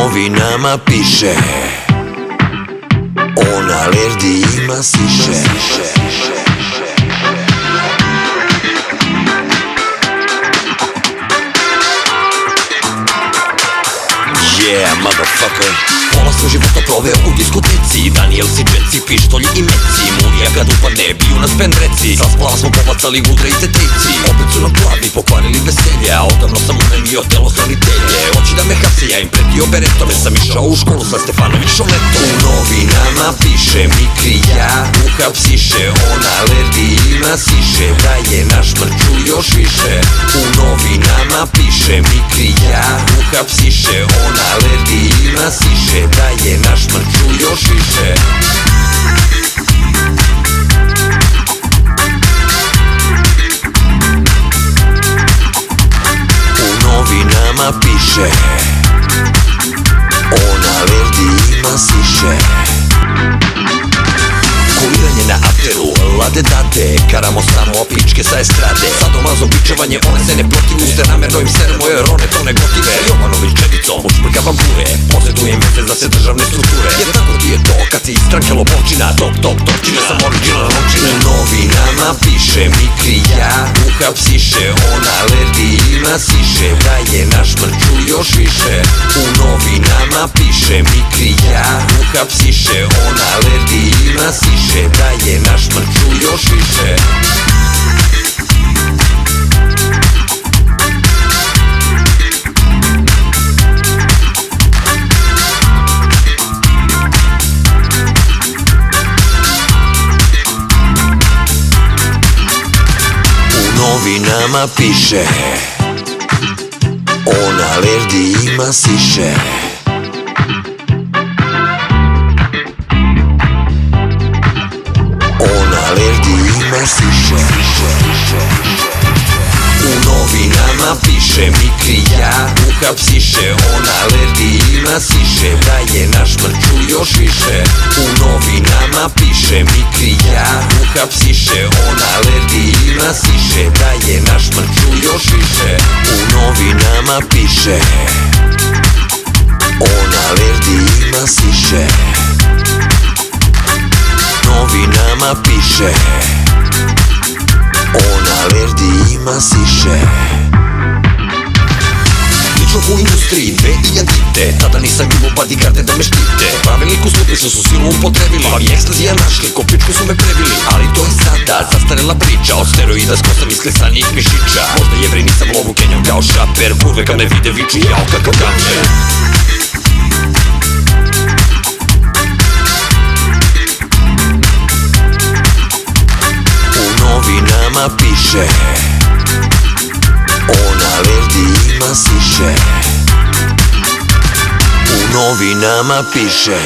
novinama piše, on alergiji ima siše. Yeah, motherfucker. Pola svoj života proveo u diskoteci, Daniel si džetci, pištolji i meci. Murija kad upadne, biju nas pendreci. Sa splava smo pobacali gudre i tetrici. Opet su nam plavi, pokvarili veselje, a odavno sam umenio telo hranitelje. Hoći da me hapse, ja im pretio beretome. Sam išao u školu sa Stefanovićom letom. U novinama piše, Mikrija uhapsiše, on alergiji ima siše, da je naš mrču još više. U novinama piše, Mikrija uhapsiše, on alergiji ima siše, da je naš mrču još više. U novinama piše, on alergiji ima siše. Kuliranje na afteru, lade date, karamo samo pičke sa estrade. Sadomazo bičevanje, one se ne protiv, uste namerno im sere moje rone, to ne gotive. Jovanović čedicom, učprkavam bure, posjedujem veze za sve državne strukture. Jer tako ti je to, kad si iz stranke lopovčina, topčine sam original novčine. U novinama piše, Mikrija uhapsiše, on alergiji ima siše, da je naš mrču još više. U novinama piše, Mikrija uhapsiše, on alergiji ima siše, da je naš mrču još više. U novinama piše, on alergiji ima siše. U novinama piše, Mikrija uhapsiše, on alergiji ima siše, da je naš mrču još više. U novinama piše, Mikrija uhapsiše, on alergiji ima siše, da je naš mrču još više. U novinama piše, on alergiji ima siše. Novinama piše, on alergiji ima siše. Lično u industriji, 2000-te, tada nisam imao bodyguarde da me štite. Pravilnik u slupisu su silu upotrebili, pa mi ekstazija našli, ko pičku su me previli. Ali to je sada zastarela priča, od steroida s kostom isklesanih mišića. Možda Jevrej nisam lovu Kenjam kao šaper, kurve kad me vide viču jao kakav ganđer. Novinama piše, on alergiji ima siše. U novinama piše.